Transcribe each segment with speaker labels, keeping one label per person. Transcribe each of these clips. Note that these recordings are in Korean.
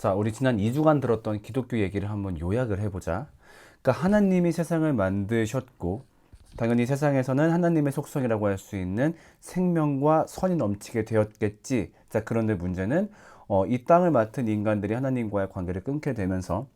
Speaker 1: 자, 우리 지난 2주간 들었던 기독교 얘기를 한번 요약을 해보자. 그러니까 하나님이 세상을 만드셨고, 당연히 세상에서는 하나님의 속성이라고 할 수 있는 생명과 선이 넘치게 되었겠지. 자, 그런데 문제는 이 땅을 맡은 인간들이 하나님과의 관계를 끊게 되면서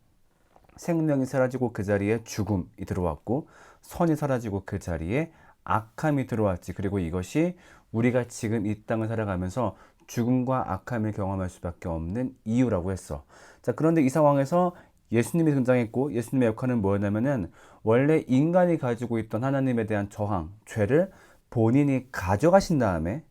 Speaker 1: 생명이 사라지고 그 자리에 죽음이 들어왔고, 선이 사라지고 그 자리에 악함이 들어왔지. 그리고 이것이 우리가 지금 이 땅을 살아가면서 죽음과 악함을 경험할 수밖에 없는 이유라고 했어. 자, 그런데 이 상황에서 예수님이 등장했고, 예수님의 역할은 뭐였냐면은 원래 인간이 가지고 있던 하나님에 대한 저항, 죄를 본인이 가져가신 다음에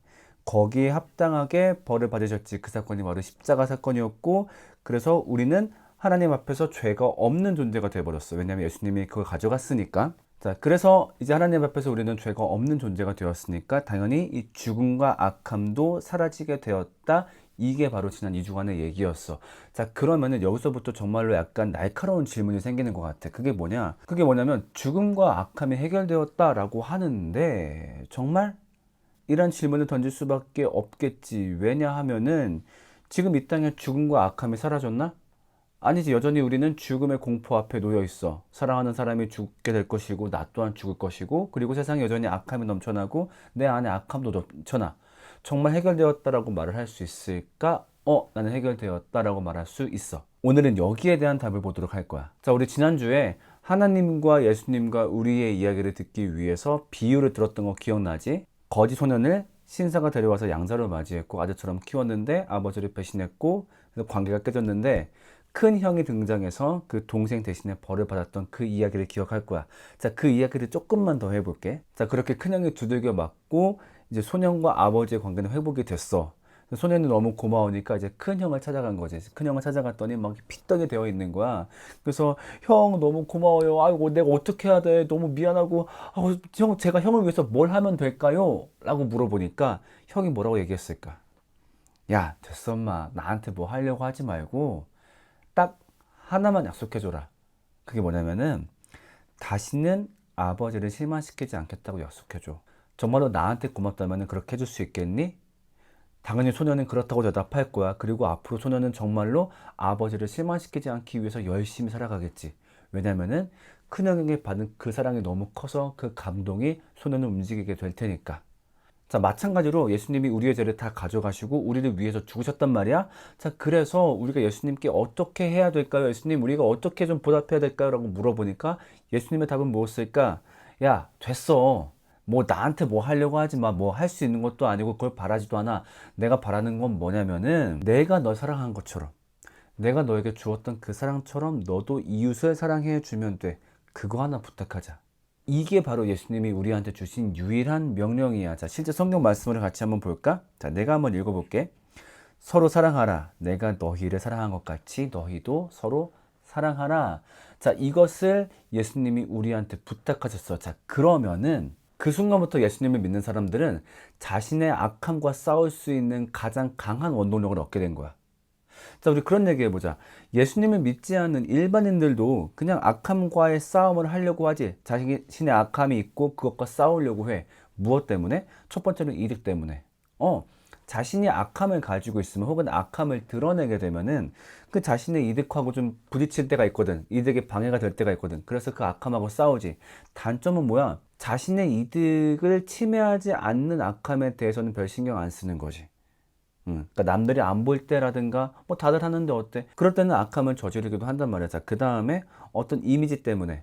Speaker 1: 거기에 합당하게 벌을 받으셨지. 그 사건이 바로 십자가 사건이었고, 그래서 우리는 하나님 앞에서 죄가 없는 존재가 되어버렸어. 왜냐하면 예수님이 그걸 가져갔으니까. 자, 그래서 이제 하나님 앞에서 우리는 죄가 없는 존재가 되었으니까 당연히 이 죽음과 악함도 사라지게 되었다. 이게 바로 지난 2주간의 얘기였어. 자, 그러면은 여기서부터 정말로 약간 날카로운 질문이 생기는 것 같아. 그게 뭐냐? 그게 뭐냐면 죽음과 악함이 해결되었다라고 하는데 정말? 이런 질문을 던질 수밖에 없겠지. 왜냐하면은 지금 이 땅에 죽음과 악함이 사라졌나? 아니지. 여전히 우리는 죽음의 공포 앞에 놓여 있어. 사랑하는 사람이 죽게 될 것이고 나 또한 죽을 것이고, 그리고 세상에 여전히 악함이 넘쳐나고 내 안에 악함도 넘쳐나. 정말 해결되었다라고 말을 할 수 있을까? 나는 해결되었다라고 말할 수 있어. 오늘은 여기에 대한 답을 보도록 할 거야. 자, 우리 지난주에 하나님과 예수님과 우리의 이야기를 듣기 위해서 비유를 들었던 거 기억나지? 거지 소년을 신사가 데려와서 양자로 맞이했고 아들처럼 키웠는데 아버지를 배신했고, 그래서 관계가 깨졌는데 큰 형이 등장해서 그 동생 대신에 벌을 받았던 그 이야기를 기억할 거야. 자, 그 이야기를 조금만 더 해볼게. 자, 그렇게 큰 형이 두들겨 맞고 이제 소년과 아버지의 관계는 회복이 됐어. 소년이 너무 고마우니까 이제 큰 형을 찾아간 거지. 큰 형을 찾아갔더니 막 피떡이 되어 있는 거야. 그래서 형 너무 고마워요. 아이고 내가 어떻게 해야 돼? 너무 미안하고 형 제가 형을 위해서 뭘 하면 될까요? 라고 물어보니까 형이 뭐라고 얘기했을까? 야, 됐어 엄마. 나한테 뭐 하려고 하지 말고 딱 하나만 약속해줘라. 그게 뭐냐면은 다시는 아버지를 실망시키지 않겠다고 약속해줘. 정말로 나한테 고맙다면 그렇게 해줄 수 있겠니? 당연히 소년은 그렇다고 대답할 거야. 그리고 앞으로 소년은 정말로 아버지를 실망시키지 않기 위해서 열심히 살아가겠지. 왜냐면은 큰형에게 받은 그 사랑이 너무 커서 그 감동이 소년을 움직이게 될 테니까. 자, 마찬가지로 예수님이 우리의 죄를 다 가져가시고 우리를 위해서 죽으셨단 말이야. 자, 그래서 우리가 예수님께 어떻게 해야 될까요? 예수님, 우리가 어떻게 좀 보답해야 될까요? 라고 물어보니까 예수님의 답은 무엇일까? 야, 됐어. 뭐 나한테 뭐 하려고 하지 마. 뭐 할 수 있는 것도 아니고 그걸 바라지도 않아. 내가 바라는 건 뭐냐면은 내가 널 사랑한 것처럼, 내가 너에게 주었던 그 사랑처럼 너도 이웃을 사랑해 주면 돼. 그거 하나 부탁하자. 이게 바로 예수님이 우리한테 주신 유일한 명령이야. 자, 실제 성경 말씀을 같이 한번 볼까? 자, 내가 한번 읽어볼게. 서로 사랑하라. 내가 너희를 사랑한 것 같이 너희도 서로 사랑하라. 자, 이것을 예수님이 우리한테 부탁하셨어. 자, 그러면은 그 순간부터 예수님을 믿는 사람들은 자신의 악함과 싸울 수 있는 가장 강한 원동력을 얻게 된 거야. 자, 우리 그런 얘기 해보자. 예수님을 믿지 않는 일반인들도 그냥 악함과의 싸움을 하려고 하지. 자신의 악함이 있고 그것과 싸우려고 해. 무엇 때문에? 첫 번째는 이득 때문에. 자신이 악함을 가지고 있으면 혹은 악함을 드러내게 되면은 그 자신의 이득하고 좀 부딪힐 때가 있거든. 이득에 방해가 될 때가 있거든. 그래서 그 악함하고 싸우지. 단점은 뭐야? 자신의 이득을 침해하지 않는 악함에 대해서는 별 신경 안 쓰는 거지. 그러니까 남들이 안 볼 때라든가 뭐 다들 하는데 어때? 그럴 때는 악함을 저지르기도 한단 말이야. 자, 그 다음에 어떤 이미지 때문에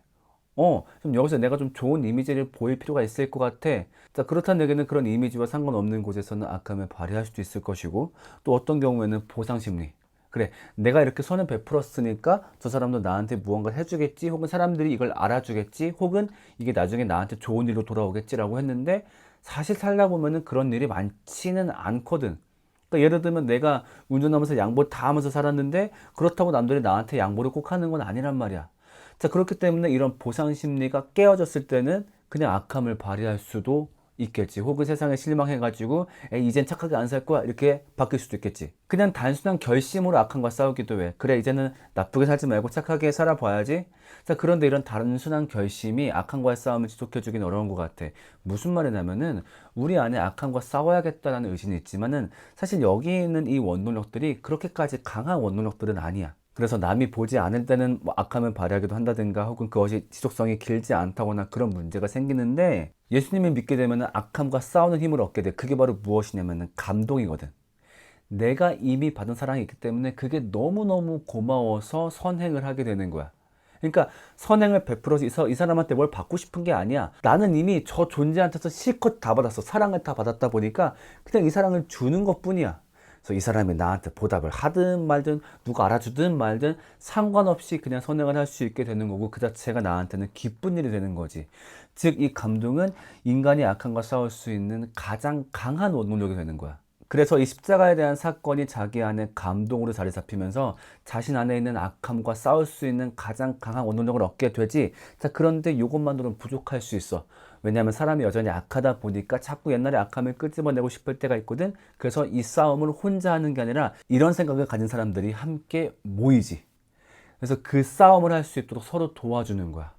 Speaker 1: 좀 여기서 내가 좀 좋은 이미지를 보일 필요가 있을 것 같아. 자, 그렇다는 얘기는 그런 이미지와 상관없는 곳에서는 악함을 발휘할 수도 있을 것이고, 또 어떤 경우에는 보상심리. 그래, 내가 이렇게 선을 베풀었으니까 저 사람도 나한테 무언가를 해주겠지, 혹은 사람들이 이걸 알아주겠지, 혹은 이게 나중에 나한테 좋은 일로 돌아오겠지라고 했는데 사실 살다 보면은 그런 일이 많지는 않거든. 그러니까 예를 들면 내가 운전하면서 양보 다 하면서 살았는데 그렇다고 남들이 나한테 양보를 꼭 하는 건 아니란 말이야. 자, 그렇기 때문에 이런 보상 심리가 깨어졌을 때는 그냥 악함을 발휘할 수도 있겠지. 혹은 세상에 실망해가지고 에이, 이젠 착하게 안 살 거야 이렇게 바뀔 수도 있겠지. 그냥 단순한 결심으로 악함과 싸우기도 해. 그래 이제는 나쁘게 살지 말고 착하게 살아봐야지. 자, 그런데 이런 단순한 결심이 악함과의 싸움을 지속해주긴 어려운 것 같아. 무슨 말이냐면은 우리 안에 악함과 싸워야겠다라는 의지는 있지만은 사실 여기 있는 이 원동력들이 그렇게까지 강한 원동력들은 아니야. 그래서 남이 보지 않을 때는 뭐 악함을 발휘하기도 한다든가 혹은 그것이 지속성이 길지 않다거나 그런 문제가 생기는데, 예수님을 믿게 되면 악함과 싸우는 힘을 얻게 돼. 그게 바로 무엇이냐면 감동이거든. 내가 이미 받은 사랑이 있기 때문에 그게 너무너무 고마워서 선행을 하게 되는 거야. 그러니까 선행을 베풀어서 이 사람한테 뭘 받고 싶은 게 아니야. 나는 이미 저 존재한테서 실컷 다 받았어. 사랑을 다 받았다 보니까 그냥 이 사랑을 주는 것뿐이야. 그래서 이 사람이 나한테 보답을 하든 말든 누가 알아주든 말든 상관없이 그냥 선행을 할 수 있게 되는 거고, 그 자체가 나한테는 기쁜 일이 되는 거지. 즉 이 감동은 인간이 악함과 싸울 수 있는 가장 강한 원동력이 되는 거야. 그래서 이 십자가에 대한 사건이 자기 안에 감동으로 자리 잡히면서 자신 안에 있는 악함과 싸울 수 있는 가장 강한 원동력을 얻게 되지. 자, 그런데 이것만으로는 부족할 수 있어. 왜냐하면 사람이 여전히 악하다 보니까 자꾸 옛날의 악함을 끄집어내고 싶을 때가 있거든. 그래서 이 싸움을 혼자 하는 게 아니라 이런 생각을 가진 사람들이 함께 모이지. 그래서 그 싸움을 할 수 있도록 서로 도와주는 거야.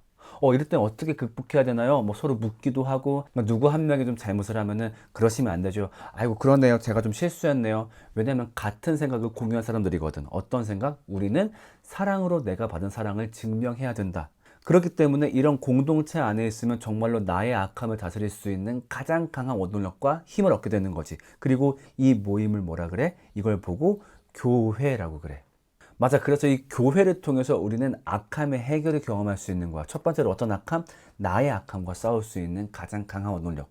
Speaker 1: 이럴 땐 어떻게 극복해야 되나요? 뭐 서로 묻기도 하고, 누구 한 명이 좀 잘못을 하면은 그러시면 안 되죠. 아이고, 그러네요. 제가 좀 실수했네요. 왜냐면 같은 생각을 공유한 사람들이거든. 어떤 생각? 우리는 사랑으로 내가 받은 사랑을 증명해야 된다. 그렇기 때문에 이런 공동체 안에 있으면 정말로 나의 악함을 다스릴 수 있는 가장 강한 원동력과 힘을 얻게 되는 거지. 그리고 이 모임을 뭐라 그래? 이걸 보고 교회라고 그래. 맞아. 그래서 이 교회를 통해서 우리는 악함의 해결을 경험할 수 있는 거야. 첫 번째로 어떤 악함? 나의 악함과 싸울 수 있는 가장 강한 원동력.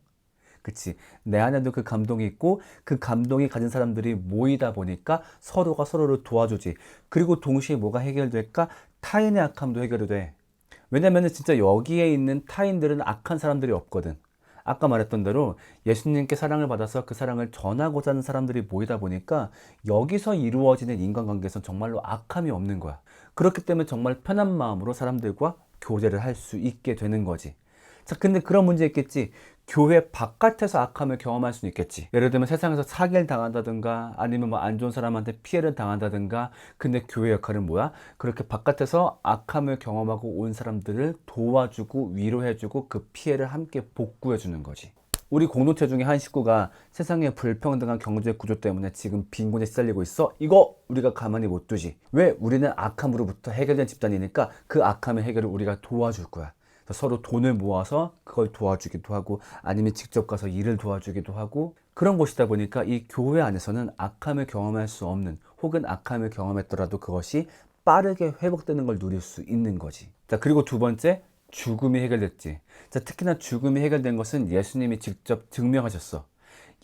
Speaker 1: 그치. 내 안에도 그 감동이 있고 그 감동이 가진 사람들이 모이다 보니까 서로가 서로를 도와주지. 그리고 동시에 뭐가 해결될까? 타인의 악함도 해결이 돼. 왜냐면은 진짜 여기에 있는 타인들은 악한 사람들이 없거든. 아까 말했던 대로 예수님께 사랑을 받아서 그 사랑을 전하고자 하는 사람들이 모이다 보니까 여기서 이루어지는 인간관계에선 정말로 악함이 없는 거야. 그렇기 때문에 정말 편한 마음으로 사람들과 교제를 할 수 있게 되는 거지. 자, 근데 그런 문제 있겠지. 교회 바깥에서 악함을 경험할 수는 있겠지. 예를 들면 세상에서 사기를 당한다든가 아니면 뭐 안 좋은 사람한테 피해를 당한다든가. 근데 교회 역할은 뭐야? 그렇게 바깥에서 악함을 경험하고 온 사람들을 도와주고 위로해주고 그 피해를 함께 복구해주는 거지. 우리 공동체 중에 한 식구가 세상의 불평등한 경제 구조 때문에 지금 빈곤에 시달리고 있어. 이거 우리가 가만히 못 두지. 왜? 우리는 악함으로부터 해결된 집단이니까 그 악함의 해결을 우리가 도와줄 거야. 서로 돈을 모아서 그걸 도와주기도 하고 아니면 직접 가서 일을 도와주기도 하고, 그런 곳이다 보니까 이 교회 안에서는 악함을 경험할 수 없는, 혹은 악함을 경험했더라도 그것이 빠르게 회복되는 걸 누릴 수 있는 거지. 자, 그리고 두 번째, 죽음이 해결됐지. 자, 특히나 죽음이 해결된 것은 예수님이 직접 증명하셨어.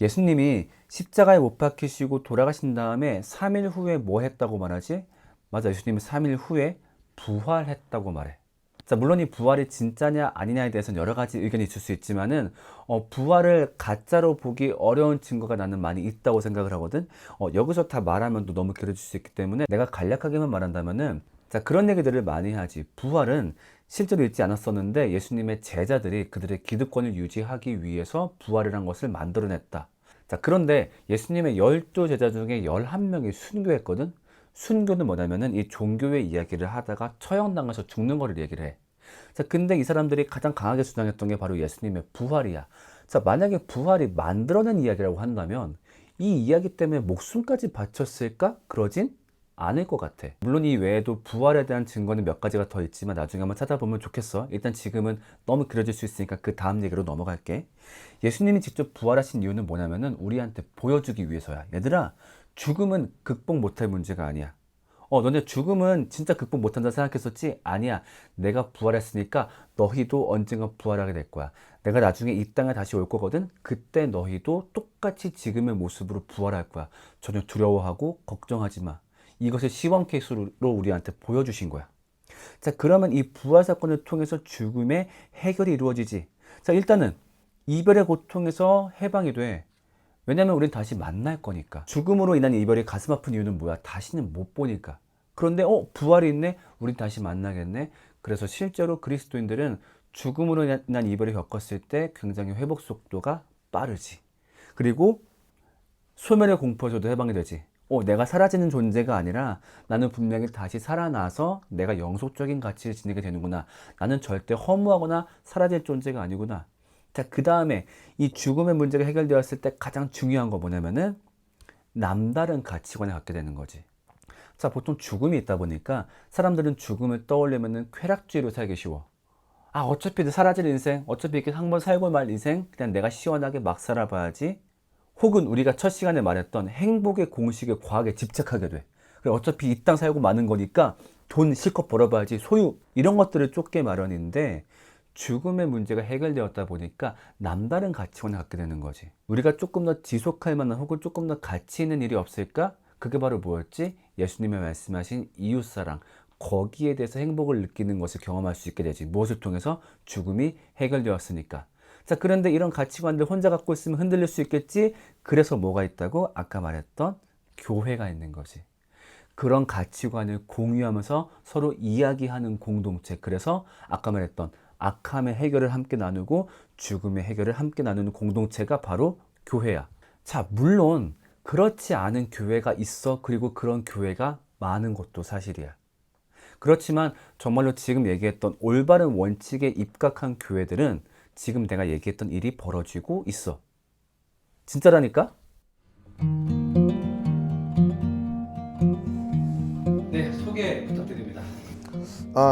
Speaker 1: 예수님이 십자가에 못 박히시고 돌아가신 다음에 3일 후에 뭐 했다고 말하지? 맞아, 예수님이 3일 후에 부활했다고 말해. 자, 물론 이 부활이 진짜냐 아니냐에 대해서는 여러 가지 의견이 있을 수 있지만은 부활을 가짜로 보기 어려운 증거가 나는 많이 있다고 생각을 하거든. 여기서 다 말하면 또 너무 길어질 수 있기 때문에 내가 간략하게만 말한다면은, 자, 그런 얘기들을 많이 하지. 부활은 실제로 있지 않았었는데 예수님의 제자들이 그들의 기득권을 유지하기 위해서 부활이란 것을 만들어냈다. 자, 그런데 예수님의 12 제자 중에 11명이 순교했거든. 순교는 뭐냐면은 이 종교의 이야기를 하다가 처형당해서 죽는 거를 얘기를 해. 자, 근데 이 사람들이 가장 강하게 주장했던 게 바로 예수님의 부활이야. 자, 만약에 부활이 만들어낸 이야기라고 한다면 이 이야기 때문에 목숨까지 바쳤을까? 그러진 않을 것 같아. 물론 이 외에도 부활에 대한 증거는 몇 가지가 더 있지만 나중에 한번 찾아보면 좋겠어. 일단 지금은 너무 길어질 수 있으니까 그 다음 얘기로 넘어갈게. 예수님이 직접 부활하신 이유는 뭐냐면은 우리한테 보여주기 위해서야. 얘들아, 죽음은 극복 못할 문제가 아니야. 너네 죽음은 진짜 극복 못한다 생각했었지? 아니야. 내가 부활했으니까 너희도 언젠가 부활하게 될 거야. 내가 나중에 이 땅에 다시 올 거거든? 그때 너희도 똑같이 지금의 모습으로 부활할 거야. 전혀 두려워하고 걱정하지 마. 이것을 시범 케이스로 우리한테 보여주신 거야. 자, 그러면 이 부활 사건을 통해서 죽음의 해결이 이루어지지. 자, 일단은 이별의 고통에서 해방이 돼. 왜냐면 우린 다시 만날 거니까. 죽음으로 인한 이별이 가슴 아픈 이유는 뭐야? 다시는 못 보니까. 그런데 부활이 있네? 우린 다시 만나겠네? 그래서 실제로 그리스도인들은 죽음으로 인한 이별을 겪었을 때 굉장히 회복 속도가 빠르지. 그리고 소멸의 공포에서도 해방이 되지. 내가 사라지는 존재가 아니라 나는 분명히 다시 살아나서 내가 영속적인 가치를 지니게 되는구나. 나는 절대 허무하거나 사라질 존재가 아니구나. 자, 그 다음에 이 죽음의 문제가 해결되었을 때 가장 중요한 거 뭐냐면은 남다른 가치관을 갖게 되는 거지. 자, 보통 죽음이 있다 보니까 사람들은 죽음을 떠올리면은 쾌락주의로 살기 쉬워. 어차피 사라질 인생, 어차피 이렇게 한번 살고 말 인생, 그냥 내가 시원하게 막 살아봐야지. 혹은 우리가 첫 시간에 말했던 행복의 공식에 과하게 집착하게 돼. 그래, 어차피 이 땅 살고 마는 거니까 돈 실컷 벌어봐야지. 소유, 이런 것들을 쫓게 마련인데 죽음의 문제가 해결되었다 보니까 남다른 가치관을 갖게 되는 거지. 우리가 조금 더 지속할 만한 혹은 조금 더 가치 있는 일이 없을까? 그게 바로 뭐였지? 예수님이 말씀하신 이웃사랑. 거기에 대해서 행복을 느끼는 것을 경험할 수 있게 되지. 무엇을 통해서? 죽음이 해결되었으니까. 자, 그런데 이런 가치관들 혼자 갖고 있으면 흔들릴 수 있겠지? 그래서 뭐가 있다고? 아까 말했던 교회가 있는 거지. 그런 가치관을 공유하면서 서로 이야기하는 공동체. 그래서 아까 말했던 악함의 해결을 함께 나누고 죽음의 해결을 함께 나누는 공동체가 바로 교회야. 자, 물론 그렇지 않은 교회가 있어. 그리고 그런 교회가 많은 것도 사실이야. 그렇지만 정말로 지금 얘기했던 올바른 원칙에 입각한 교회들은 지금 내가 얘기했던 일이 벌어지고 있어. 진짜라니까? 네, 소개 부탁드립니다.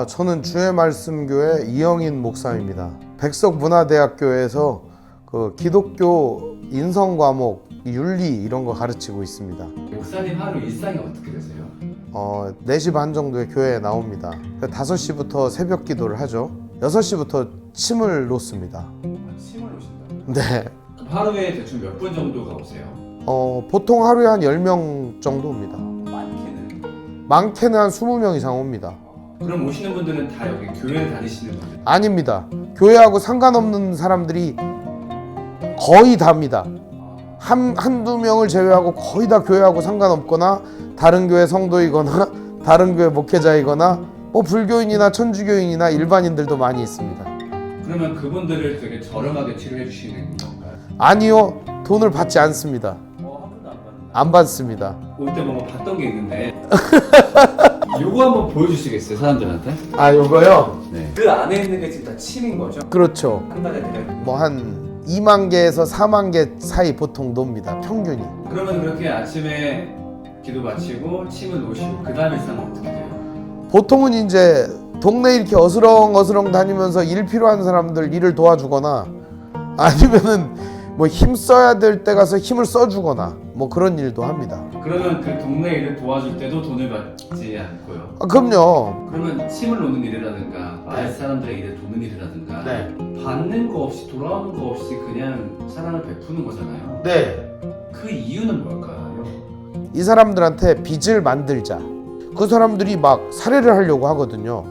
Speaker 2: 저는 주의 말씀교회 이영인 목사입니다. 백석문화대학교에서 그 기독교 인성 과목, 윤리 이런 거 가르치고 있습니다.
Speaker 1: 목사님 하루 일상이 어떻게 되세요?
Speaker 2: 4시 반 정도에 교회에 나옵니다. 5시부터 새벽 기도를 하죠. 6시부터 침을 놓습니다.
Speaker 1: 침을 놓으신다?
Speaker 2: 네.
Speaker 1: 하루에 대충 몇 분 정도가 오세요?
Speaker 2: 보통 하루에 한 10명 정도 옵니다. 많게는 한 20명 이상 옵니다.
Speaker 1: 그럼 오시는 분들은 다 여기 교회를 다니시는 분들?
Speaker 2: 아닙니다. 교회하고 상관없는 사람들이 거의 다입니다. 한두 명을 제외하고 거의 다 교회하고 상관없거나 다른 교회 성도이거나 다른 교회 목회자이거나 불교인이나 천주교인이나 일반인들도 많이 있습니다.
Speaker 1: 그러면 그분들을 되게 저렴하게 치료해 주시는 건가요?
Speaker 2: 아니요. 돈을 받지 않습니다.
Speaker 1: 한 번도 안 받는다.
Speaker 2: 안 받습니다.
Speaker 1: 올 때 뭔가 봤던 게 있는데 요거 한번 보여주시겠어요, 사람들한테?
Speaker 2: 요거요?
Speaker 1: 네. 그 안에 있는 게 지금 다 침인 거죠?
Speaker 2: 그렇죠.
Speaker 1: 한 달에 대략.
Speaker 2: 한 2만 개에서 4만 개 사이 보통 놉니다. 평균이.
Speaker 1: 그러면 그렇게 아침에 기도 마치고 침을 놓으시고 그 다음 일상은 어떻게 돼요?
Speaker 2: 보통은 이제 동네 이렇게 어스렁어스렁 다니면서 일 필요한 사람들 일을 도와주거나 아니면은 힘 써야 될 때 가서 힘을 써주거나 그런 일도 합니다.
Speaker 1: 그러면 그 동네 일을 도와줄 때도 돈을 받지 않고요?
Speaker 2: 그럼요.
Speaker 1: 그러면 침을 놓는 일이라든가 마을 사람들의 일에 도는 일이라든가 받는 거 없이 돌아오는 거 없이 그냥 사랑을 베푸는 거잖아요.
Speaker 2: 네.
Speaker 1: 그 이유는 뭘까요?
Speaker 2: 이 사람들한테 빚을 만들자. 그 사람들이 막 살해를 하려고 하거든요.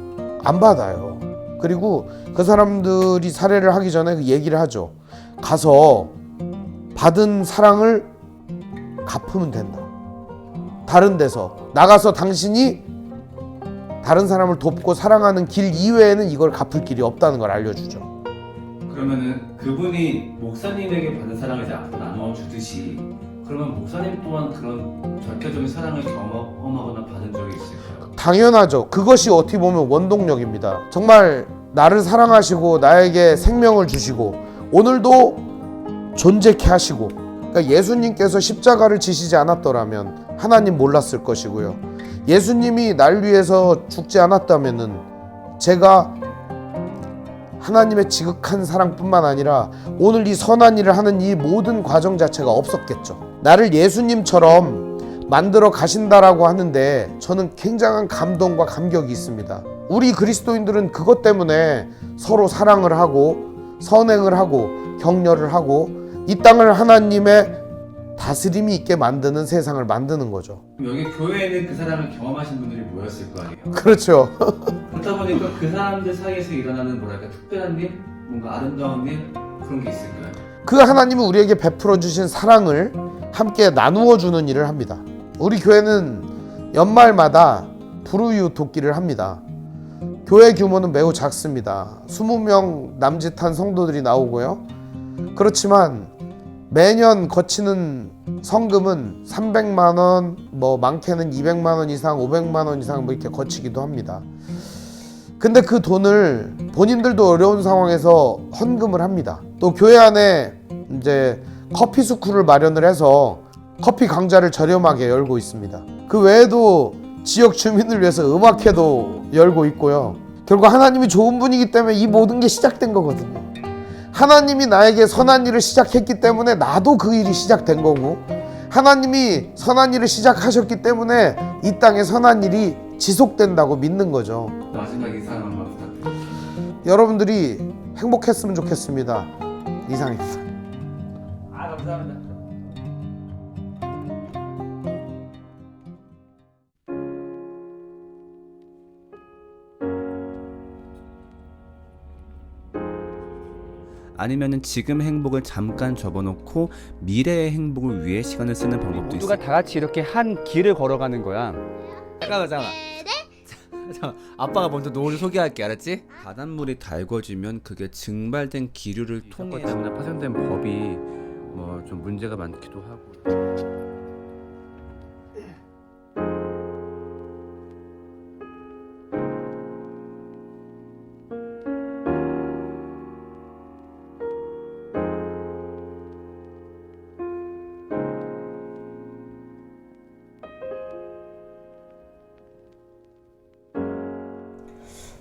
Speaker 2: 안 받아요. 그리고 그 사람들이 살해를 하기 전에 그 얘기를 하죠. 가서 받은 사랑을 갚으면 된다. 다른 데서 나가서 당신이 다른 사람을 돕고 사랑하는 길 이외에는 이걸 갚을 길이 없다는 걸 알려주죠.
Speaker 1: 그러면은 그분이 목사님에게 받은 사랑을 이제 앞으로 나눠 주듯이 그러면 목사님 또한 그런 절대적인 사랑을 경험하거나 받은 적이 있을까요?
Speaker 2: 당연하죠. 그것이 어떻게 보면 원동력입니다. 정말 나를 사랑하시고 나에게 생명을 주시고 오늘도 존재케 하시고, 그러니까 예수님께서 십자가를 지시지 않았더라면 하나님 몰랐을 것이고요. 예수님이 날 위해서 죽지 않았다면은 제가 하나님의 지극한 사랑뿐만 아니라 오늘 이 선한 일을 하는 이 모든 과정 자체가 없었겠죠. 나를 예수님처럼 만들어 가신다라고 하는데 저는 굉장한 감동과 감격이 있습니다. 우리 그리스도인들은 그것 때문에 서로 사랑을 하고 선행을 하고 격려를 하고 이 땅을 하나님의 다스림이 있게 만드는 세상을 만드는 거죠.
Speaker 1: 여기 교회에는 그 사랑을 경험하신 분들이 모였을 거 아니에요?
Speaker 2: 그렇죠.
Speaker 1: 그렇다 보니까 그 사람들 사이에서 일어나는 뭐랄까 특별한 일, 뭔가 아름다운 일 그런 게 있을까요?
Speaker 2: 그 하나님은 우리에게 베풀어 주신 사랑을 함께 나누어 주는 일을 합니다. 우리 교회는 연말마다 불우이웃 돕기를 합니다. 교회 규모는 매우 작습니다. 20명 남짓한 성도들이 나오고요. 그렇지만 매년 거치는 성금은 300만 원, 뭐 많게는 200만 원 이상, 500만 원 이상 뭐 이렇게 거치기도 합니다. 근데 그 돈을 본인들도 어려운 상황에서 헌금을 합니다. 또 교회 안에 이제 커피 스쿨을 마련을 해서 커피 강좌를 저렴하게 열고 있습니다. 그 외에도 지역 주민을 위해서 음악회도 열고 있고요. 결국 하나님이 좋은 분이기 때문에 이 모든 게 시작된 거거든요. 하나님이 나에게 선한 일을 시작했기 때문에 나도 그 일이 시작된 거고, 하나님이 선한 일을 시작하셨기 때문에 이 땅에 선한 일이 지속된다고 믿는 거죠.
Speaker 1: 마지막 인사 한번 부탁드립니다.
Speaker 2: 여러분들이 행복했으면 좋겠습니다. 이상입니다.
Speaker 1: 감사합니다. 아니면은 지금 행복을 잠깐 접어놓고 미래의 행복을 위해 시간을 쓰는 방법도 있어. 모두가 다 같이 이렇게 한 길을 걸어가는 거야. 잠깐만. 아빠가 먼저 노을을 소개할게, 알았지? 바닷물이 달궈지면 그게 증발된 기류를 통해 때문에 파생된 법이 뭐 좀 문제가 많기도 하고.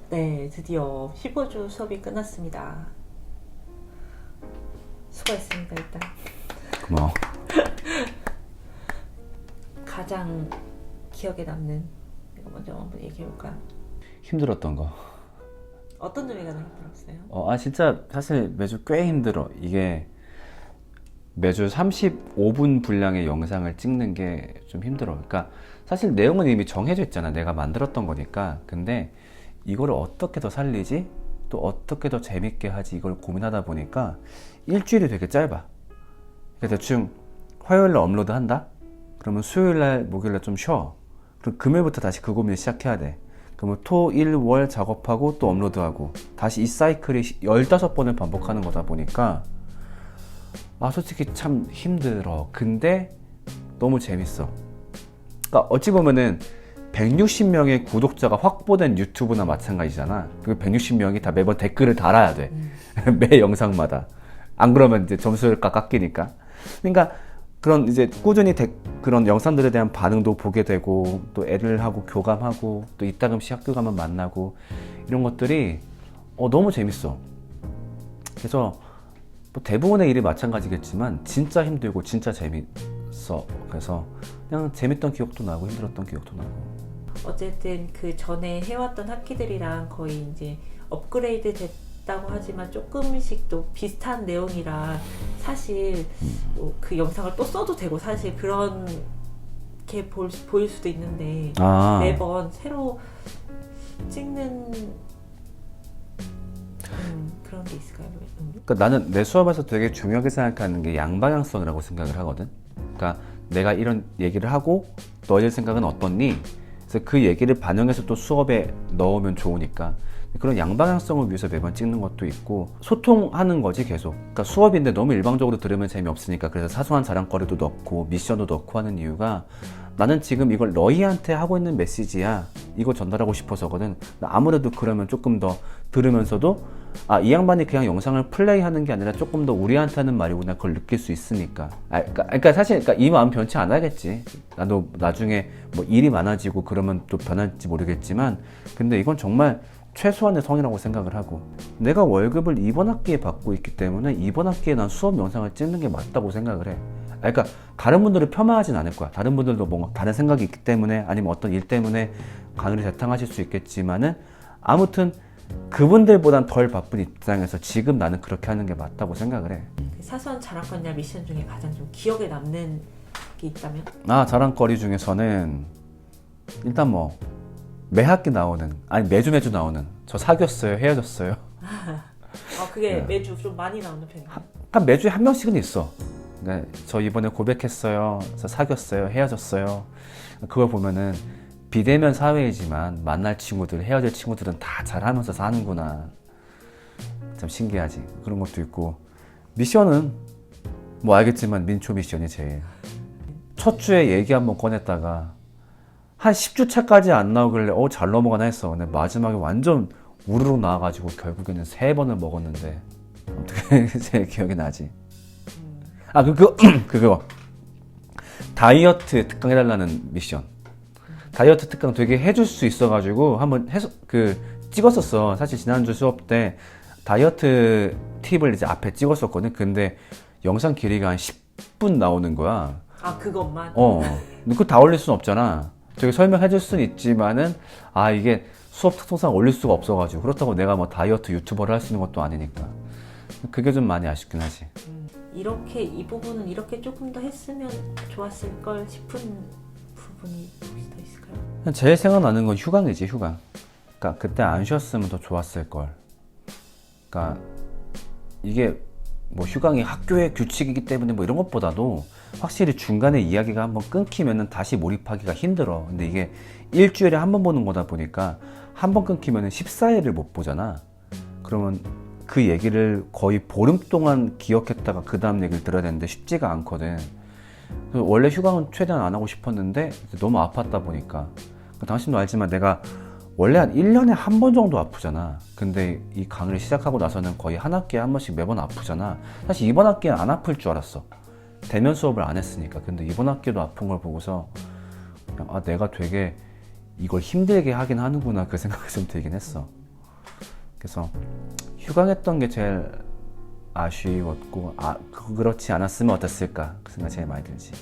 Speaker 3: 네, 드디어 15주 수업이 끝났습니다. 수고했습니다. 일단
Speaker 1: 고마워.
Speaker 3: 가장 기억에 남는 이거 먼저 한번 얘기해볼까요?
Speaker 1: 힘들었던 거.
Speaker 3: 어떤 점이 가장 힘들었어요?
Speaker 1: 진짜 사실 매주 꽤 힘들어. 이게 매주 35분 분량의 영상을 찍는 게 좀 힘들어. 그러니까 사실 내용은 이미 정해져 있잖아. 내가 만들었던 거니까. 근데 이거를 어떻게 더 살리지? 또 어떻게 더 재밌게 하지? 이걸 고민하다 보니까 일주일이 되게 짧아. 그러니까 대충 화요일날 업로드 한다? 그러면 수요일날, 목요일날 좀 쉬어. 그럼 금요일부터 다시 그 고민을 시작해야 돼. 그러면 토, 일, 월 작업하고 또 업로드하고 다시 이 사이클이 15번을 반복하는 거다 보니까 솔직히 참 힘들어. 근데 너무 재밌어. 그러니까 어찌 보면은 160명의 구독자가 확보된 유튜브나 마찬가지잖아. 그 160명이 다 매번 댓글을 달아야 돼. 매 영상마다. 안 그러면 이제 점수가 깎이니까. 그러니까 그런 이제 꾸준히 그런 영상들에 대한 반응도 보게 되고, 또 애들하고 교감하고, 또 이따금씩 학교 가면 만나고, 이런 것들이 너무 재밌어. 그래서 뭐 대부분의 일이 마찬가지겠지만 진짜 힘들고 진짜 재밌어. 그래서 그냥 재밌던 기억도 나고 힘들었던 기억도 나고.
Speaker 3: 어쨌든 그 전에 해왔던 학기들이랑 거의 이제 업그레이드 됐다고 하지만 조금씩 또 비슷한 내용이라 사실 뭐그 영상을 또 써도 되고 사실 그렇게 보일 수도 있는데 매번 새로 찍는 그런 게 있을까요?
Speaker 1: 그러니까 나는 내 수업에서 되게 중요하게 생각하는 게 양방향성이라고 생각을 하거든. 그러니까 내가 이런 얘기를 하고 너희들 생각은 어떻니? 그래서 그 얘기를 반영해서 또 수업에 넣으면 좋으니까 그런 양방향성을 위해서 매번 찍는 것도 있고, 소통하는 거지 계속. 그러니까 수업인데 너무 일방적으로 들으면 재미없으니까 그래서 사소한 자랑거리도 넣고 미션도 넣고 하는 이유가, 나는 지금 이걸 너희한테 하고 있는 메시지야, 이거 전달하고 싶어서거든. 아무래도 그러면 조금 더 들으면서도 이 양반이 그냥 영상을 플레이하는 게 아니라 조금 더 우리한테 하는 말이구나, 그걸 느낄 수 있으니까. 그러니까 사실 이 마음 변치 않아야겠지. 나도 나중에 뭐 일이 많아지고 그러면 또 변할지 모르겠지만, 근데 이건 정말 최소한의 성이라고 생각을 하고, 내가 월급을 이번 학기에 받고 있기 때문에 이번 학기에 난 수업 영상을 찍는 게 맞다고 생각을 해. 그러니까 다른 분들을 폄하하진 않을 거야. 다른 분들도 뭔가 다른 생각이 있기 때문에, 아니면 어떤 일 때문에 강의를 재탕하실 수 있겠지만은, 아무튼 그분들보단 덜 바쁜 입장에서 지금 나는 그렇게 하는 게 맞다고 생각을 해.
Speaker 3: 사소한 자랑거리나 미션 중에 가장 좀 기억에 남는 게 있다면?
Speaker 1: 자랑거리 중에서는 일단 뭐 매 학기 나오는, 아니 매주 나오는 저 사귀었어요, 헤어졌어요.
Speaker 3: 그게 매주 좀 많이 나오는 편이에요?
Speaker 1: 한 매주에 한 명씩은 있어. 저 이번에 고백했어요, 저 사귀었어요, 헤어졌어요. 그걸 보면은 비대면 사회이지만 만날 친구들, 헤어질 친구들은 다 잘하면서 사는구나. 참 신기하지. 그런 것도 있고, 미션은 뭐 알겠지만 민초 미션이 제일. 첫 주에 얘기 한번 꺼냈다가 한 10주 차까지 안 나오길래 잘 넘어가나 했어. 근데 마지막에 완전 우르르 나와가지고 결국에는 3번을 먹었는데 어떻게 제일 기억이 나지? 아 그거 다이어트 특강 해달라는 미션. 다이어트 특강 되게 해줄 수 있어가지고 한번 찍었었어. 사실 지난주 수업 때 다이어트 팁을 이제 앞에 찍었었거든. 근데 영상 길이가 한 10분 나오는 거야.
Speaker 3: 아 그것만?
Speaker 1: 그거 다 올릴 수는 없잖아. 저기 설명해줄 수는 있지만은 이게 수업 특성상 올릴 수가 없어가지고 그렇다고 내가 뭐 다이어트 유튜버를 할 수 있는 것도 아니니까 그게 좀 많이 아쉽긴 하지.
Speaker 3: 이렇게 이 부분은 이렇게 조금 더 했으면 좋았을 걸 싶은 부분이 혹시 더 있을까요?
Speaker 1: 제일 생각나는 건 휴강이지, 휴강. 그러니까 그때 안 쉬었으면 더 좋았을 걸. 그러니까 이게 뭐 휴강이 학교의 규칙이기 때문에 뭐 이런 것보다도 확실히 중간에 이야기가 한번 끊기면은 다시 몰입하기가 힘들어. 근데 이게 일주일에 한 번 보는 거다 보니까 한 번 끊기면은 14일을 못 보잖아. 그러면 그 얘기를 거의 보름 동안 기억했다가 그 다음 얘기를 들어야 되는데 쉽지가 않거든. 그래서 원래 휴강은 최대한 안 하고 싶었는데 너무 아팠다 보니까. 당신도 알지만 내가 원래 한 1년에 한 번 정도 아프잖아. 근데 이 강의를 시작하고 나서는 거의 한 학기에 한 번씩 매번 아프잖아. 사실 이번 학기엔 안 아플 줄 알았어. 대면 수업을 안 했으니까. 근데 이번 학기도 아픈 걸 보고서 그냥 내가 되게 이걸 힘들게 하긴 하는구나 그 생각이 좀 들긴 했어. 그래서 휴강했던 게 제일 아쉬웠고 그렇지 않았으면 어땠을까 그 생각이 제일 많이 들지.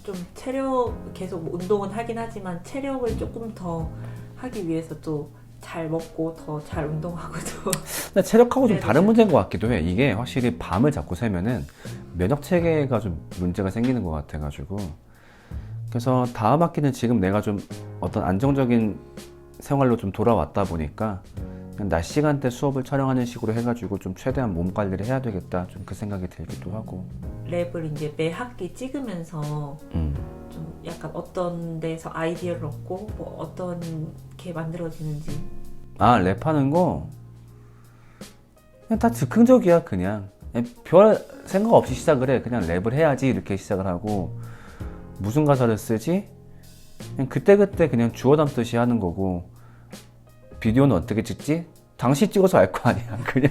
Speaker 3: 좀 체력 계속 운동은 하긴 하지만 체력을 조금 더 하기 위해서 또 잘 먹고 더 잘 운동하고도.
Speaker 1: 근데 체력하고 좀 다른 문제인 것 같기도 해. 이게 확실히 밤을 자꾸 새면은 면역 체계가 좀 문제가 생기는 것 같아가지고. 그래서 다음 학기는 지금 내가 좀 어떤 안정적인 생활로 좀 돌아왔다 보니까 그냥 낮 시간대 수업을 촬영하는 식으로 해가지고 좀 최대한 몸 관리를 해야 되겠다 좀 그 생각이 들기도 하고.
Speaker 3: 랩을 이제 매 학기 찍으면서 좀 약간 어떤 데서 아이디어를 얻고 뭐 어떤 게 만들어지는지.
Speaker 1: 랩하는 거 그냥 다 즉흥적이야. 그냥 별 생각 없이 시작을 해. 그냥 랩을 해야지 이렇게 시작을 하고 무슨 가사를 쓰지? 그냥 그때그때 그냥 주워 담듯이 하는 거고. 비디오는 어떻게 찍지? 당시 찍어서 알 거 아니야. 그냥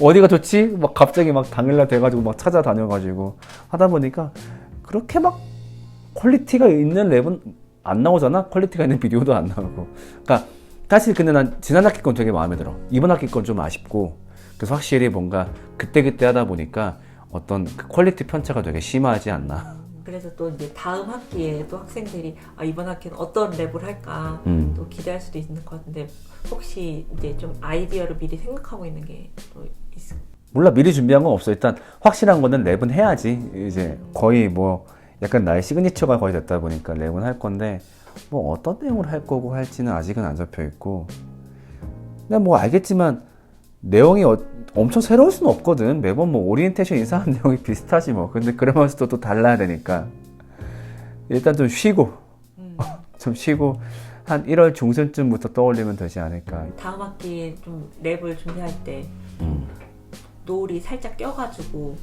Speaker 1: 어디가 좋지? 막 갑자기 막 당일날 돼가지고 막 찾아다녀가지고 하다 보니까 그렇게 막 퀄리티가 있는 랩은 안 나오잖아. 퀄리티가 있는 비디오도 안 나오고. 그러니까 사실 근데 난 지난 학기 건 되게 마음에 들어. 이번 학기 건 좀 아쉽고. 그래서 확실히 뭔가 그때그때 하다 보니까 어떤 그 퀄리티 편차가 되게 심하지 않나.
Speaker 3: 그래서 또 이제 다음 학기에 또 학생들이 이번 학기는 어떤 랩을 할까 또 기대할 수도 있는 것 같은데 혹시 이제 좀 아이디어를 미리 생각하고 있는 게 또 있을까요?
Speaker 1: 몰라, 미리 준비한 건 없어. 일단 확실한 거는 랩은 해야지. 이제 거의 뭐 약간 나의 시그니처가 거의 됐다 보니까 랩은 할 건데 뭐 어떤 내용을 할 거고 할지는 아직은 안 잡혀 있고. 근데 뭐 알겠지만 내용이 엄청 새로울 수는 없거든. 매번 뭐 오리엔테이션 이상한 내용이 비슷하지 뭐. 근데 그러면서도 또 달라야 되니까 일단 좀 쉬고 좀 쉬고 한 1월 중순쯤부터 떠올리면 되지 않을까.
Speaker 3: 다음 학기에 좀 랩을 준비할 때 노을이 살짝 껴가지고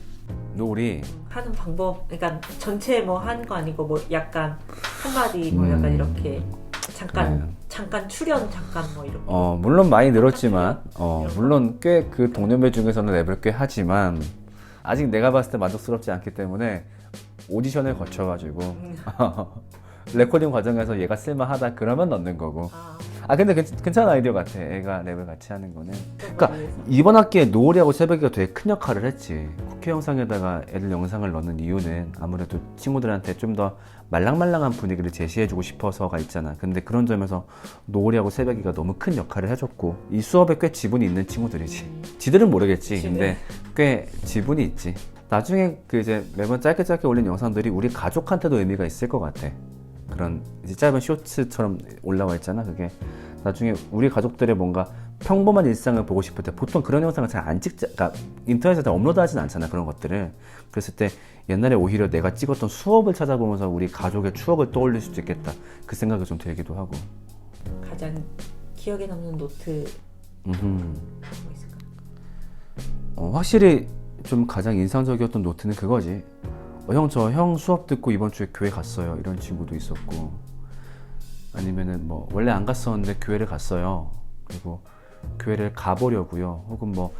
Speaker 1: 노을이
Speaker 3: 하는 방법, 그러니까 전체 뭐 하는 거 아니고 뭐 약간 한마디 뭐 약간 이렇게 잠깐 출연 잠깐 뭐 이렇게.
Speaker 1: 물론 많이 늘었지만 물론 꽤 그 동년배 중에서는 랩을 꽤 하지만 아직 내가 봤을 때 만족스럽지 않기 때문에 오디션을 거쳐가지고 레코딩 과정에서 얘가 쓸만하다 그러면 넣는 거고. 근데 괜찮은 아이디어 같아. 애가 랩을 같이 하는 거는. 그러니까 이번 학기에 노을이하고 새벽이가 되게 큰 역할을 했지. 국회 영상에다가 애들 영상을 넣는 이유는 아무래도 친구들한테 좀 더 말랑말랑한 분위기를 제시해주고 싶어서가 있잖아. 근데 그런 점에서 노을이하고 새벽이가 너무 큰 역할을 해줬고 이 수업에 꽤 지분이 있는 친구들이지. 지들은 모르겠지. 근데 꽤 지분이 있지. 나중에 그 이제 매번 짧게 올린 영상들이 우리 가족한테도 의미가 있을 것 같아. 그런 이제 짧은 쇼츠처럼 올라와 있잖아. 그게 나중에 우리 가족들의 뭔가 평범한 일상을 보고 싶을 때 보통 그런 영상을 잘 안 찍자, 그러니까 인터넷에 다 업로드하진 않잖아. 그런 것들을. 그랬을 때 옛날에 오히려 내가 찍었던 수업을 찾아보면서 우리 가족의 추억을 떠올릴 수도 있겠다. 그 생각이 좀 들기도 하고.
Speaker 3: 가장 기억에 남는 노트 뭐 있을까?
Speaker 1: 확실히 좀 가장 인상적이었던 노트는 그거지. 형, 저 형 수업 듣고 이번 주에 교회 갔어요. 이런 친구도 있었고, 아니면은 뭐 원래 안 갔었는데 교회를 갔어요. 그리고 교회를 가보려고요. 혹은 뭐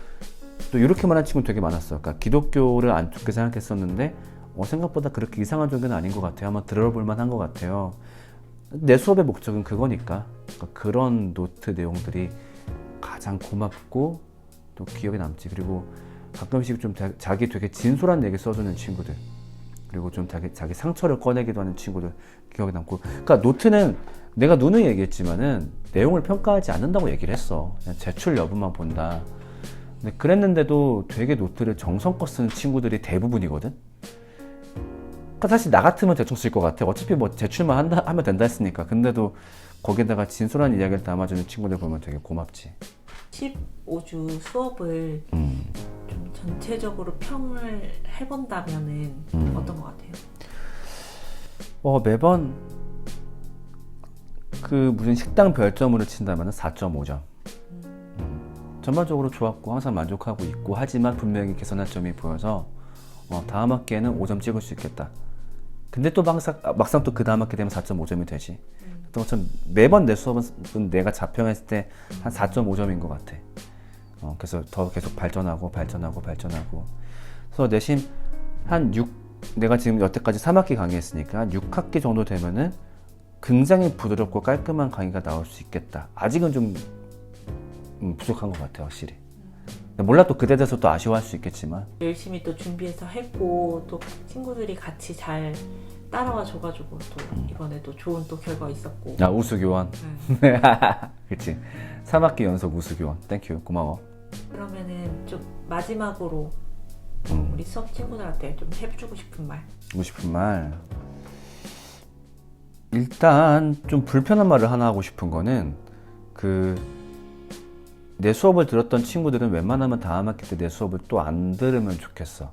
Speaker 1: 또 이렇게 말하는 친구 되게 많았어요. 그러니까 기독교를 안 좋게 생각했었는데 생각보다 그렇게 이상한 종교는 아닌 것 같아요. 한번 들어볼 만한 것 같아요. 내 수업의 목적은 그거니까. 그러니까 그런 노트 내용들이 가장 고맙고 또 기억에 남지. 그리고 가끔씩 좀 자기 되게 진솔한 얘기 써주는 친구들, 그리고 좀 자기 상처를 꺼내기도 하는 친구들 기억에 남고. 그러니까 노트는 내가 누누이 얘기했지만은 내용을 평가하지 않는다고 얘기를 했어. 그냥 제출 여부만 본다. 근데 그랬는데도 되게 노트를 정성껏 쓰는 친구들이 대부분이거든. 그러니까 사실 나 같으면 대충 쓸 것 같아. 어차피 뭐 제출만 하면 된다 했으니까. 근데도 거기다가 진솔한 이야기를 담아주는 친구들 보면 되게 고맙지.
Speaker 3: 15주 수업을 좀 전체적으로 평을 해본다면은 어떤 것 같아요?
Speaker 1: 매번 그 무슨 식당 별점으로 친다면 4.5점. 전반적으로 좋았고 항상 만족하고 있고, 하지만 분명히 개선할 점이 보여서 다음 학기에는 5점 찍을 수 있겠다. 근데 또 막상 또 그 다음 학기 되면 4.5점이 되지. 또 매번 내 수업은 내가 자평했을 때 한 4.5점인 것 같아. 그래서 더 계속 발전하고. 그래서 내심 내가 지금 여태까지 3학기 강의했으니까 한 6학기 정도 되면은 굉장히 부드럽고 깔끔한 강의가 나올 수 있겠다. 아직은 좀 부족한 것 같아, 확실히. 몰라, 또 그때 돼서 또 아쉬워할 수 있겠지만
Speaker 3: 열심히 또 준비해서 했고, 또 친구들이 같이 잘 따라와 줘가지고 또 이번에 또 좋은 또 결과 있었고.
Speaker 1: 우수교원. 그치. 3학기 연속 우수교원. 땡큐, 고마워.
Speaker 3: 그러면은 좀 마지막으로 우리 수업 친구들한테 좀 해주고 싶은 말.
Speaker 1: 하고 싶은 말, 일단 좀 불편한 말을 하나 하고 싶은 거는, 내 수업을 들었던 친구들은 웬만하면 다음 학기 때 내 수업을 또 안 들으면 좋겠어.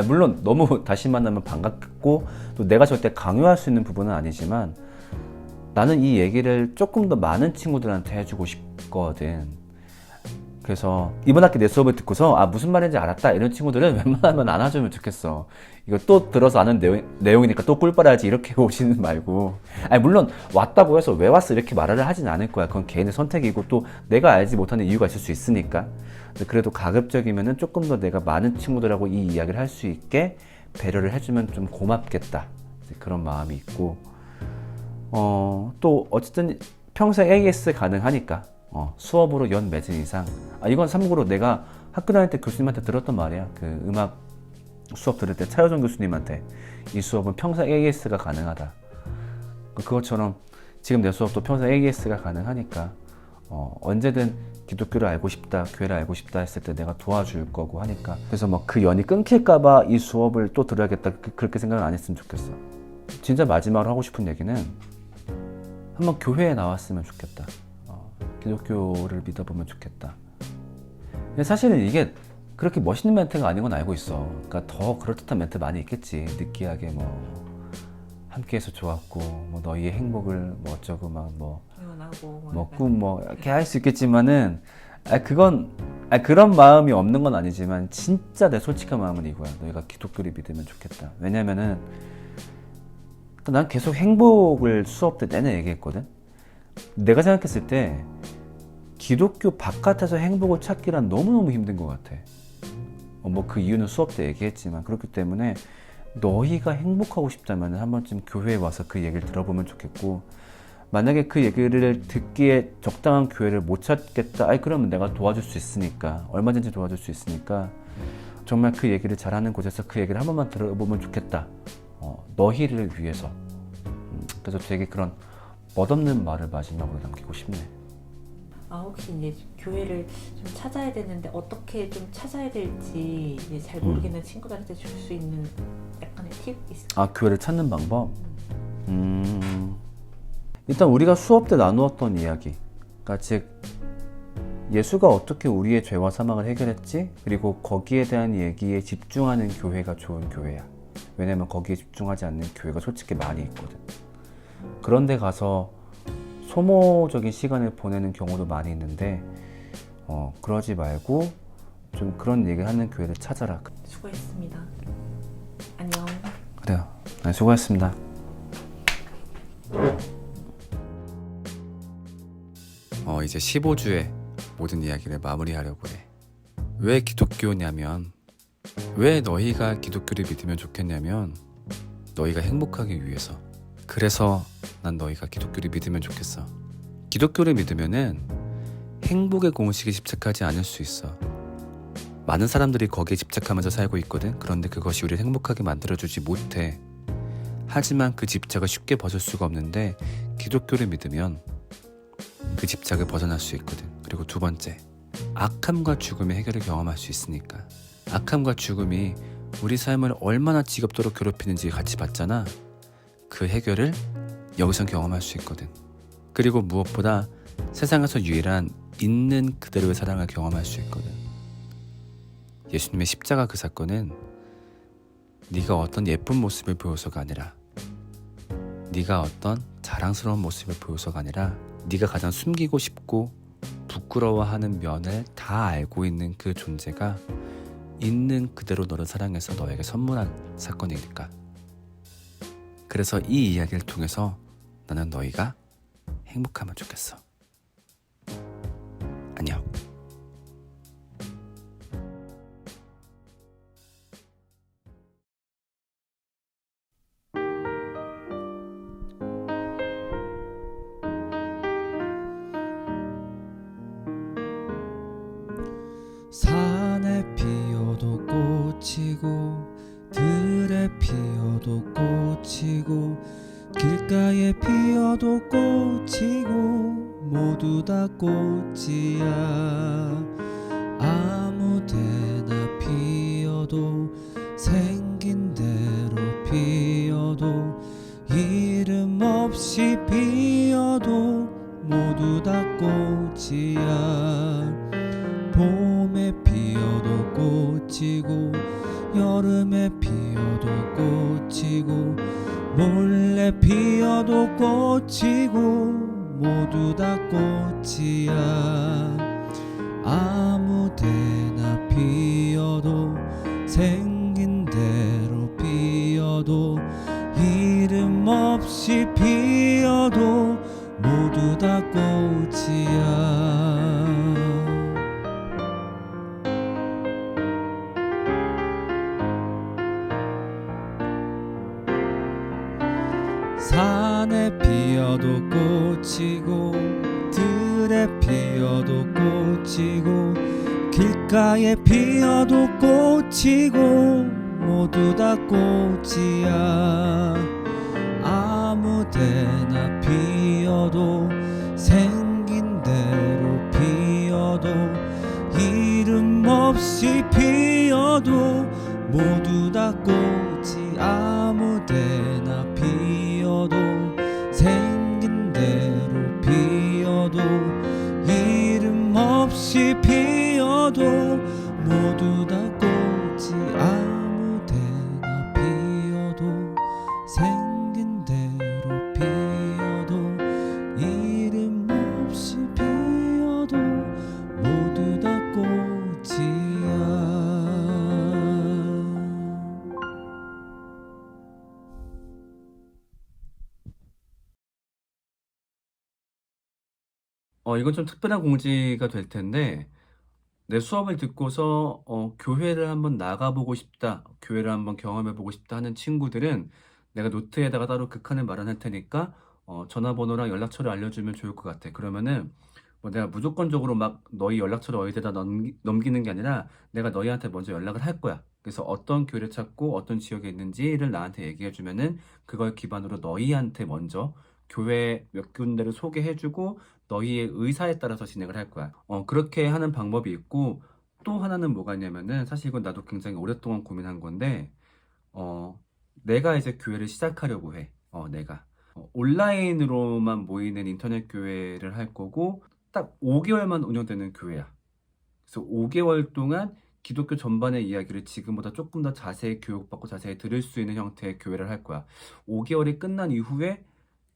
Speaker 1: 물론 너무 다시 만나면 반갑고 또 내가 절대 강요할 수 있는 부분은 아니지만, 나는 이 얘기를 조금 더 많은 친구들한테 해주고 싶거든. 그래서 이번 학기 내 수업을 듣고서 무슨 말인지 알았다 이런 친구들은 웬만하면 안 와주면 좋겠어. 이거 또 들어서 아는 내용이니까 또 꿀 빨아야지 이렇게 오시는 말고. 물론 왔다고 해서 왜 왔어 이렇게 말을 하진 않을 거야. 그건 개인의 선택이고 또 내가 알지 못하는 이유가 있을 수 있으니까. 그래도 가급적이면은 조금 더 내가 많은 친구들하고 이 이야기를 할 수 있게 배려를 해주면 좀 고맙겠다, 그런 마음이 있고, 또 어쨌든 평생 AS 가능하니까 수업으로 연 맺은 이상, 이건 참고로 내가 학교 다닐 때 교수님한테 들었던 말이야. 그 음악 수업 들을 때 차효정 교수님한테 이 수업은 평생 AS가 가능하다. 그것처럼 지금 내 수업도 평생 AS가 가능하니까 언제든 기독교를 알고 싶다, 교회를 알고 싶다 했을 때 내가 도와줄 거고 하니까. 그래서 뭐 그 연이 끊길까봐 이 수업을 또 들어야겠다 그렇게 생각은 안 했으면 좋겠어. 진짜 마지막으로 하고 싶은 얘기는, 한번 교회에 나왔으면 좋겠다. 기독교를 믿어보면 좋겠다. 근데 사실은 이게 그렇게 멋있는 멘트가 아닌 건 알고 있어. 그러니까 더 그럴듯한 멘트 많이 있겠지. 느끼하게 함께해서 좋았고 너희의 행복을 어쩌고
Speaker 3: 응원하고
Speaker 1: 꿈 이렇게 할 수 있겠지만은, 그건 그런 마음이 없는 건 아니지만 진짜 내 솔직한 마음은 이거야. 너희가 기독교를 믿으면 좋겠다. 왜냐면은 난 계속 행복을 수업 때 내내 얘기했거든. 내가 생각했을 때 기독교 바깥에서 행복을 찾기란 너무너무 힘든 것 같아. 그 이유는 수업 때 얘기했지만, 그렇기 때문에 너희가 행복하고 싶다면 한 번쯤 교회에 와서 그 얘기를 들어보면 좋겠고, 만약에 그 얘기를 듣기에 적당한 교회를 못 찾겠다, 그러면 내가 도와줄 수 있으니까, 얼마든지 도와줄 수 있으니까 정말 그 얘기를 잘하는 곳에서 그 얘기를 한 번만 들어보면 좋겠다. 너희를 위해서. 그래서 되게 그런 멋없는 말을 마지막으로 남기고 싶네.
Speaker 3: 혹시 이제 교회를 좀 찾아야 되는데 어떻게 좀 찾아야 될지 이제 잘 모르겠는 친구들한테 줄 수 있는 약간의 팁 있을까요?
Speaker 1: 교회를 찾는 방법? 일단 우리가 수업 때 나누었던 이야기, 그러니까 즉 예수가 어떻게 우리의 죄와 사망을 해결했지? 그리고 거기에 대한 얘기에 집중하는 교회가 좋은 교회야. 왜냐면 거기에 집중하지 않는 교회가 솔직히 많이 있거든. 그런데 가서 소모적인 시간을 보내는 경우도 많이 있는데, 그러지 말고 좀 그런 얘기하는 교회를 찾아라.
Speaker 3: 수고했습니다. 안녕.
Speaker 1: 그래요. 네, 수고하셨습니다. 이제 15주의 모든 이야기를 마무리하려고 해. 왜 기독교냐면, 왜 너희가 기독교를 믿으면 좋겠냐면, 너희가 행복하기 위해서. 그래서 난 너희가 기독교를 믿으면 좋겠어. 기독교를 믿으면은 행복의 공식에 집착하지 않을 수 있어. 많은 사람들이 거기에 집착하면서 살고 있거든. 그런데 그것이 우리를 행복하게 만들어주지 못해. 하지만 그 집착을 쉽게 벗을 수가 없는데, 기독교를 믿으면 그 집착을 벗어날 수 있거든. 그리고 두 번째, 악함과 죽음의 해결을 경험할 수 있으니까. 악함과 죽음이 우리 삶을 얼마나 지겹도록 괴롭히는지 같이 봤잖아. 그 해결을 여기서 경험할 수 있거든. 그리고 무엇보다 세상에서 유일한 있는 그대로의 사랑을 경험할 수 있거든. 예수님의 십자가 그 사건은 네가 어떤 예쁜 모습을 보여서가 아니라, 네가 어떤 자랑스러운 모습을 보여서가 아니라, 네가 가장 숨기고 싶고 부끄러워하는 면을 다 알고 있는 그 존재가 있는 그대로 너를 사랑해서 너에게 선물한 사건이니까. 그래서 이 이야기를 통해서 나는 너희가 행복하면 좋겠어. 안녕.
Speaker 4: 산에 피어도 꽃이고 들에 피어도 꽃이고 길가에 피어도 꽃이고 모두 다 꽃이야. 아무데나 피어도 생긴 대로 피어도 이름 없이 피어도 모두 다 꽃이야. 봄에 피어도 꽃이고 여름에 피어도 꽃이고 몰래 피어도 꽃이고 모두 다 꽃이야. 아무데나 피어도 생긴 대로 피어도 이름 없이 피어도 모두 다 꽃이야. 산에 피어도 꽃이고 들에 피어도 꽃이고 길가에 피어도 꽃이고 모두 다 꽃이야. 아무데나 피어도 생긴 대로 피어도 이름 없이 피어도 모두 다 꽃이. 아무데나 피어도 생긴 대로 피어도 이름 없이 피어도 모두 다 꽃이. 아무데나 피어도 생긴 대로 피어도 이름 없이 피어도 모두 다 꽃이야.
Speaker 1: 이건 좀 특별한 공지가 될 텐데, 내 수업을 듣고서 교회를 한번 나가보고 싶다, 교회를 한번 경험해보고 싶다 하는 친구들은 내가 노트에다가 따로 극한을 마련할 테니까 전화번호랑 연락처를 알려주면 좋을 것 같아. 그러면은 뭐 내가 무조건적으로 막 너희 연락처를 어디에다 넘기는 게 아니라 내가 너희한테 먼저 연락을 할 거야. 그래서 어떤 교회를 찾고 어떤 지역에 있는지를 나한테 얘기해주면은 그걸 기반으로 너희한테 먼저 교회 몇 군데를 소개해주고 너희의 의사에 따라서 진행을 할 거야. 그렇게 하는 방법이 있고, 또 하나는 뭐가 있냐면은, 사실 이건 나도 굉장히 오랫동안 고민한 건데, 내가 이제 교회를 시작하려고 해. 내가 온라인으로만 모이는 인터넷 교회를 할 거고, 딱 5개월만 운영되는 교회야. 그래서 5개월 동안 기독교 전반의 이야기를 지금보다 조금 더 자세히 교육받고 자세히 들을 수 있는 형태의 교회를 할 거야. 5개월이 끝난 이후에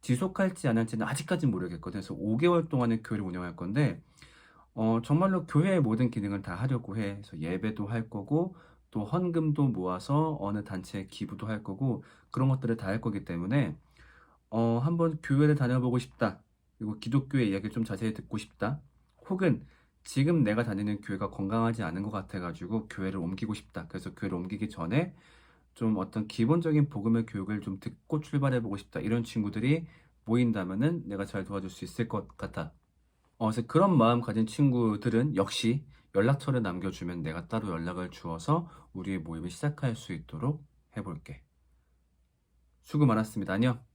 Speaker 1: 지속할지 안 할지는 아직까지는 모르겠거든. 그래서 5개월 동안의 교회를 운영할 건데, 정말로 교회의 모든 기능을 다 하려고 해. 그래서 예배도 할 거고, 또 헌금도 모아서 어느 단체에 기부도 할 거고, 그런 것들을 다 할 거기 때문에, 한번 교회를 다녀보고 싶다. 그리고 기독교의 이야기를 좀 자세히 듣고 싶다. 혹은 지금 내가 다니는 교회가 건강하지 않은 것 같아가지고 교회를 옮기고 싶다. 그래서 교회를 옮기기 전에 좀 어떤 기본적인 복음의 교육을 좀 듣고 출발해보고 싶다. 이런 친구들이 모인다면은 내가 잘 도와줄 수 있을 것 같아. 그래서 그런 마음 가진 친구들은 역시 연락처를 남겨주면 내가 따로 연락을 주어서 우리의 모임을 시작할 수 있도록 해볼게. 수고 많았습니다. 안녕.